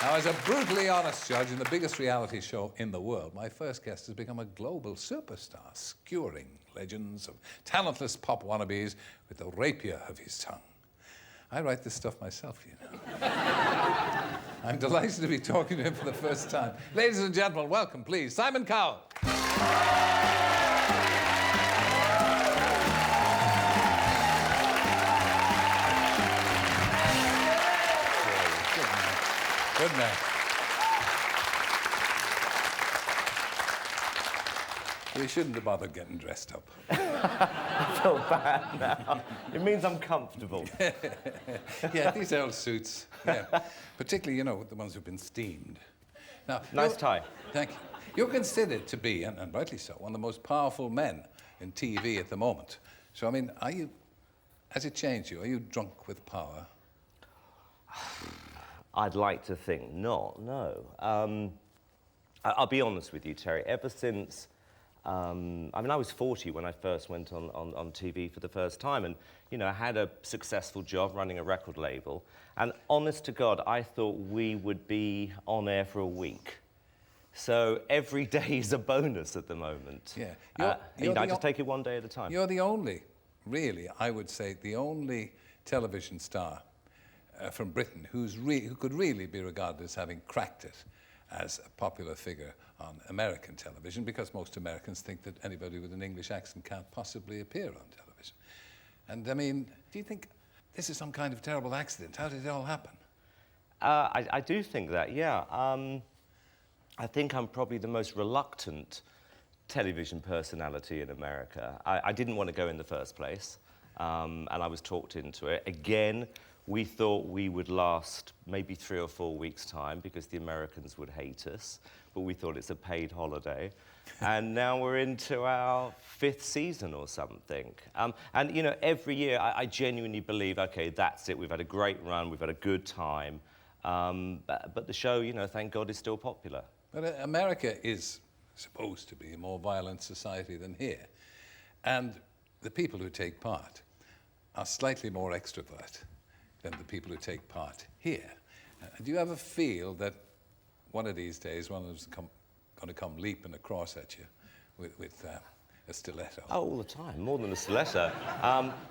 Now, as a brutally honest judge in the biggest reality show in the world, my first guest has become a global superstar, skewering legends of talentless pop wannabes with the rapier of his tongue. I write this stuff myself, you know. I'm delighted to be talking to him for the first time. Ladies and gentlemen, welcome, please, Simon Cowell. Good man. We shouldn't have bothered getting dressed up. I feel bad now. It means I'm comfortable. Yeah, these old suits. Yeah. Particularly, you know, the ones who've been steamed. Now, nice tie. Thank you. You're considered to be, and rightly so, one of the most powerful men in TV at the moment. So, I mean, are you, has it changed you? Are you drunk with power? I'd like to think not, no. I'll be honest with you, Terry. Ever since, I mean, I was 40 when I first went on TV for the first time, and, you know, I had a successful job running a record label, and honest to God, I thought we would be on air for a week. So every day is a bonus at the moment. Yeah. I just take it one day at a time. You're the only, really, I would say, the only television star from Britain who could really be regarded as having cracked it as a popular figure on American television, because most Americans think that anybody with an English accent can't possibly appear on television. And, I mean, do you think this is some kind of terrible accident? How did it all happen? I do think that, yeah. I think I'm probably the most reluctant television personality in America. I didn't want to go in the first place, and I was talked into it. Again, we thought we would last maybe 3 or 4 weeks' time because the Americans would hate us, but we thought it's a paid holiday. And now we're into our 5th season or something. And, you know, every year I genuinely believe, OK, that's it, we've had a great run, we've had a good time. But the show, you know, thank God, is still popular. But America is supposed to be a more violent society than here. And the people who take part are slightly more extrovert than the people who take part here. Do you ever feel that one of these days one of them's going to come leaping across at you with a stiletto? Oh, all the time, more than a stiletto.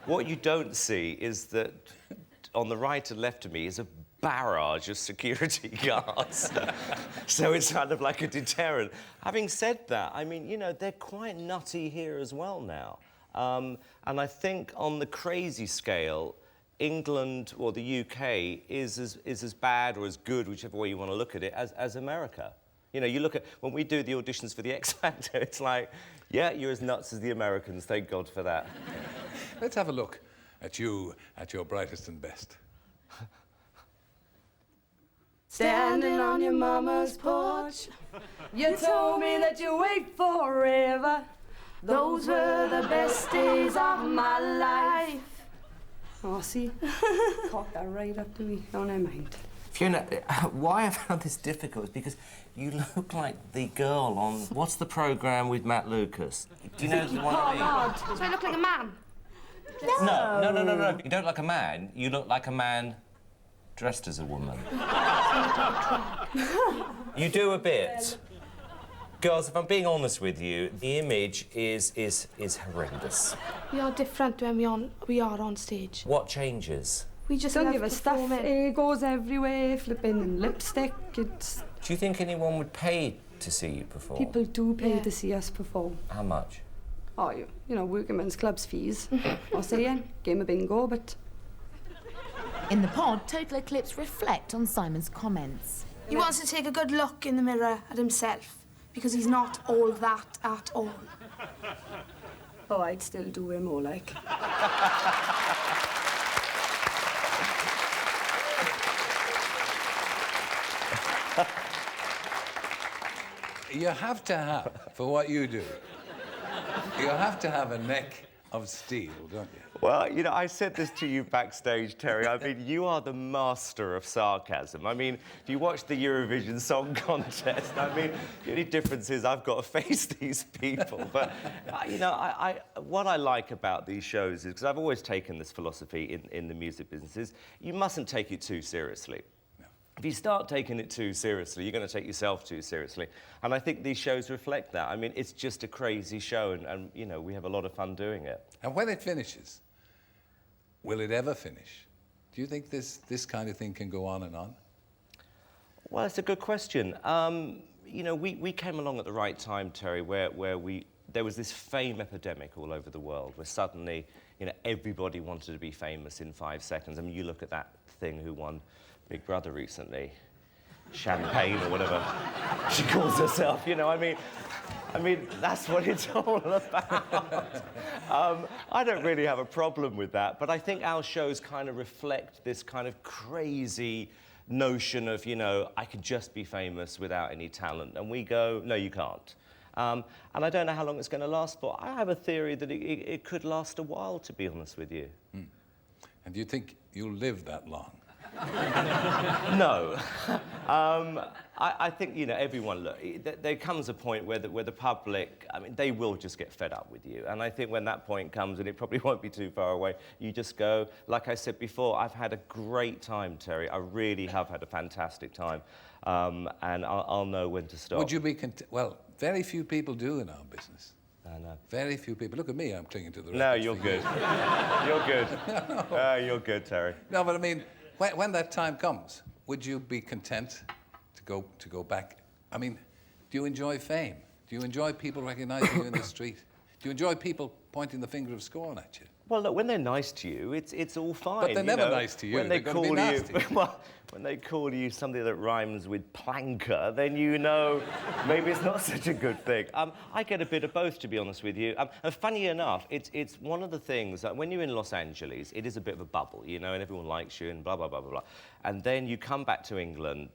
What you don't see is that on the right and left of me is a barrage of security guards. So it's kind of like a deterrent. Having said that, I mean, you know, they're quite nutty here as well now. And I think on the crazy scale, England or the UK is as bad or as good, whichever way you want to look at it, as America. You know, you look at, when we do the auditions for the X Factor, it's like, yeah, you're as nuts as the Americans, thank God for that. Let's have a look at you at your brightest and best. Standing on your mama's porch, you told me that you wait forever. Those were the best days of my life. Oh, see? Caught that right up to me. No, never mind. Fiona, why I found this difficult is because you look like the girl on... What's the programme with Matt Lucas? Do you know the one I mean? So I look like a man? No. You don't look like a man. You look like a man dressed as a woman. You do a bit. Girls, if I'm being honest with you, the image is horrendous. We are different when we are on stage. What changes? We just don't love give us stuff. It goes everywhere, flipping and lipstick. It's... Do you think anyone would pay to see you perform? People do pay to see us perform. How much? Oh, you know, working men's clubs fees. I'll say, yeah, game of bingo, but... In the pod, Total Eclipse reflect on Simon's comments. He wants to take a good look in the mirror at himself, because he's not all that at all. Oh, I'd still do him more like. You have to have, for what you do, you have to have a neck of steel, don't you? Well, you know, I said this to you backstage, Terry. I mean, you are the master of sarcasm. I mean, if you watch the Eurovision Song Contest, I mean, the only difference is I've got to face these people. But, you know, what I like about these shows is, because I've always taken this philosophy in the music business, is you mustn't take it too seriously. if you start taking it too seriously, you're going to take yourself too seriously. And I think these shows reflect that. I mean, it's just a crazy show, and you know, we have a lot of fun doing it. And when it finishes, will it ever finish? Do you think this kind of thing can go on and on? Well, it's a good question. You know, we came along at the right time, Terry, where there was this fame epidemic all over the world, where suddenly, you know, everybody wanted to be famous in 5 seconds. I mean, you look at that thing who won Big Brother recently, Champagne or whatever she calls herself, you know, I mean, that's what it's all about. I don't really have a problem with that, but I think our shows kind of reflect this kind of crazy notion of, you know, I could just be famous without any talent. And we go, no, you can't. And I don't know how long it's going to last for. I have a theory that it could last a while, to be honest with you. Mm. And do you think you'll live that long? No. I think, you know, everyone, look, there comes a point where the public, I mean, they will just get fed up with you. And I think when that point comes, and it probably won't be too far away, you just go, like I said before, I've had a great time, Terry. I really have had a fantastic time. And I'll know when to stop. Would you be well, very few people do in our business. I know. Very few people. Look at me, I'm clinging to the record. No, you're good. You're good. You're good, Terry. No, but I mean, when that time comes, would you be content to go back? I mean, do you enjoy fame? Do you enjoy people recognizing you in the street? Do you enjoy people pointing the finger of scorn at you? Well, look, when they're nice to you, it's all fine. But they're never nice to you. When they they're call gonna be nasty. you, well, when they call you something that rhymes with planker, then you know maybe it's not such a good thing. I get a bit of both, to be honest with you. And funny enough, it's one of the things that when you're in Los Angeles, it is a bit of a bubble, you know, and everyone likes you and blah, blah, blah, blah, blah. And then you come back to England,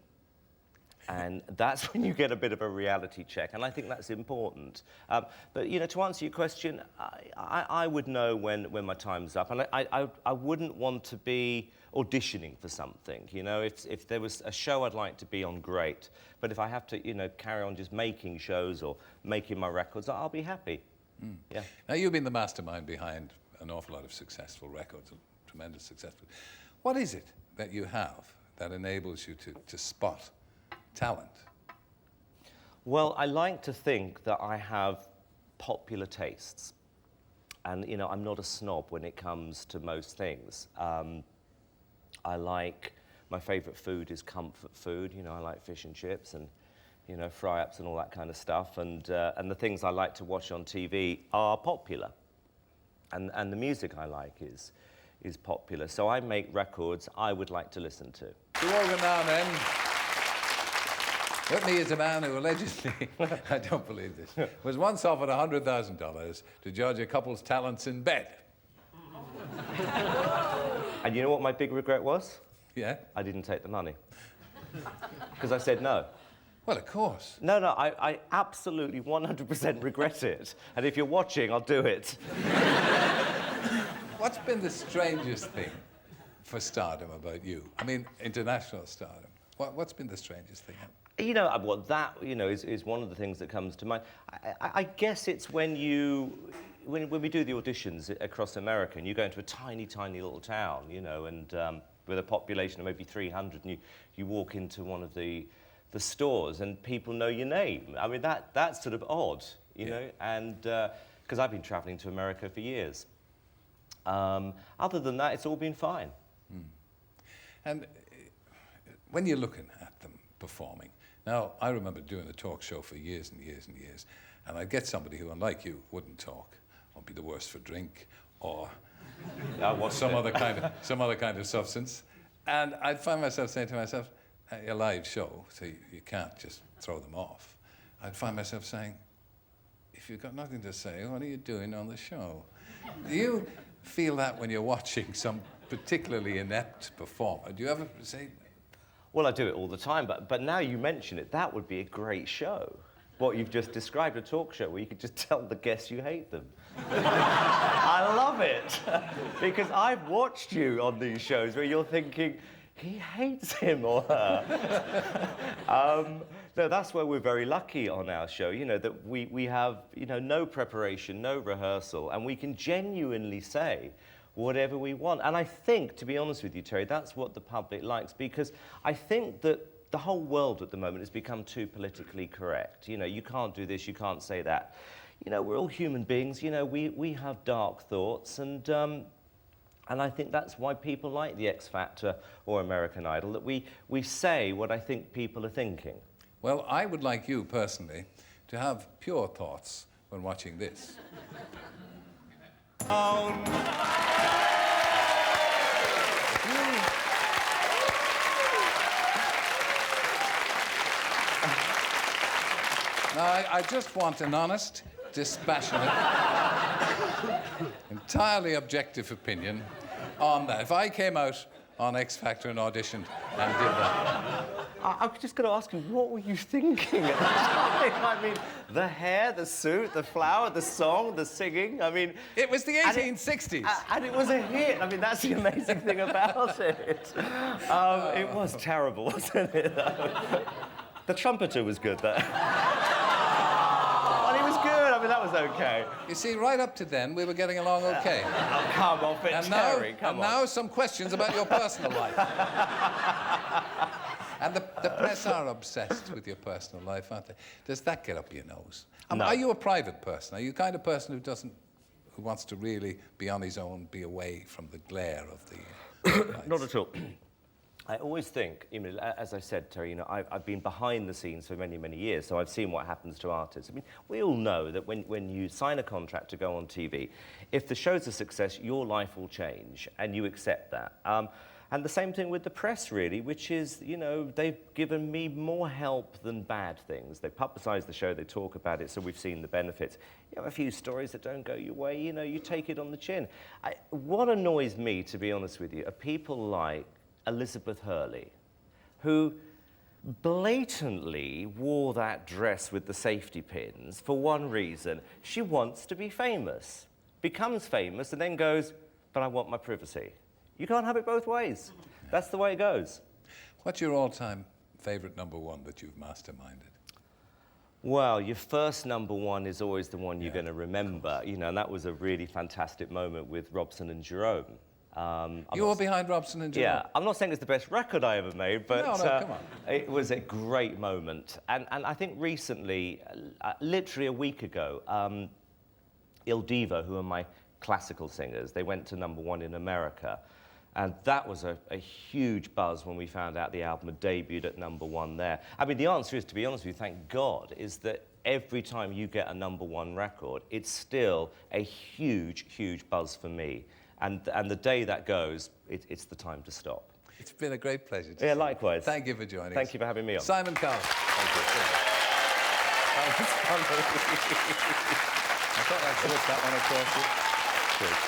and that's when you get a bit of a reality check, and I think that's important. But, you know, to answer your question, I would know when my time's up, and I wouldn't want to be auditioning for something, you know. If there was a show I'd like to be on, great. But if I have to, you know, carry on just making shows or making my records, I'll be happy. Mm. Yeah. Now, you've been the mastermind behind an awful lot of successful records, tremendous successful. What is it that you have that enables you to spot talent? Well, I like to think that I have popular tastes. And, you know, I'm not a snob when it comes to most things. My favourite food is comfort food. You know, I like fish and chips and, you know, fry-ups and all that kind of stuff. And the things I like to watch on TV are popular. And the music I like is popular. So I make records I would like to listen to. Wogan Now and Then. With me is a man who allegedly, I don't believe this, was once offered $100,000 to judge a couple's talents in bed. And you know what my big regret was? Yeah? I didn't take the money. Because I said no. Well, of course. No, I absolutely 100% regret it. And if you're watching, I'll do it. What's been the strangest thing for stardom about you? I mean, international stardom. What's been the strangest thing? You know, well, that, you know, is one of the things that comes to mind. I guess it's when we do the auditions across America and you go into a tiny, tiny little town, you know, and with a population of maybe 300, and you walk into one of the stores and people know your name. I mean, that's sort of odd, you know, and because I've been traveling to America for years. Other than that, it's all been fine. Mm. And when you're looking at them performing, now, I remember doing a talk show for years and years and years, and I'd get somebody who, unlike you, wouldn't talk, or be the worst for drink, or some other kind of substance, and I'd find myself saying to myself, a live show, so you can't just throw them off. I'd find myself saying, if you've got nothing to say, what are you doing on the show? Do you feel that when you're watching some particularly inept performer? Do you ever say... Well, I do it all the time, but now you mention it, that would be a great show. What you've just described, a talk show where you could just tell the guests you hate them. I love it, because I've watched you on these shows where you're thinking, he hates him or her. No, that's where we're very lucky on our show, you know, that we have, you know, no preparation, no rehearsal, and we can genuinely say whatever we want. And I think, to be honest with you, Terry, that's what the public likes, because I think that the whole world at the moment has become too politically correct. You know, you can't do this, you can't say that. You know, we're all human beings, you know, we have dark thoughts, and I think that's why people like the X Factor or American Idol, that we say what I think people are thinking. Well, I would like you, personally, to have pure thoughts when watching this. Now, I just want an honest, dispassionate, entirely objective opinion on that. If I came out on X Factor and auditioned and did that. I was just going to ask you, what were you thinking at the time? I mean, the hair, the suit, the flower, the song, the singing, I mean... It was the 1860s. And it was a hit. I mean, that's the amazing thing about it. It was terrible, wasn't it, though? The trumpeter was good, though. Well, he was good. I mean, that was OK. You see, right up to then, we were getting along OK. Oh, come off it, Terry, come on. Now some questions about your personal life. And the press are obsessed with your personal life, aren't they? Does that get up your nose? No. Are you a private person? Are you the kind of person who wants to really be on his own, be away from the glare of the... Not at all. I always think, you know, as I said, Terry, you know, I've been behind the scenes for many, many years, so I've seen what happens to artists. I mean, we all know that when you sign a contract to go on TV, if the show's a success, your life will change, and you accept that. And the same thing with the press, really, which is, you know, they've given me more help than bad things. They publicise the show, they talk about it, so we've seen the benefits. You have a few stories that don't go your way, you know, you take it on the chin. What annoys me, to be honest with you, are people like Elizabeth Hurley, who blatantly wore that dress with the safety pins for one reason. She wants to be famous, becomes famous, and then goes, but I want my privacy. You can't have it both ways. That's the way it goes. What's your all-time favourite #1 that you've masterminded? Well, your first #1 is always the one you're going to remember, you know, and that was a really fantastic moment with Robson and Jerome. You were behind Robson and Jerome? Yeah, I'm not saying it's the best record I ever made, but no, come on. It was a great moment. And I think recently, literally a week ago, Il Divo, who are my classical singers, they went to #1 in America. And that was a huge buzz when we found out the album had debuted at #1 there. I mean, the answer is, to be honest with you, thank God, is that every time you get a #1 record, it's still a huge, huge buzz for me. And the day that goes, it's the time to stop. It's been a great pleasure to see Yeah, you. likewise. Thank you for joining us. Thank you for having me on. Simon Cowell. Thank you. I thought I'd slip that one across you. Cheers.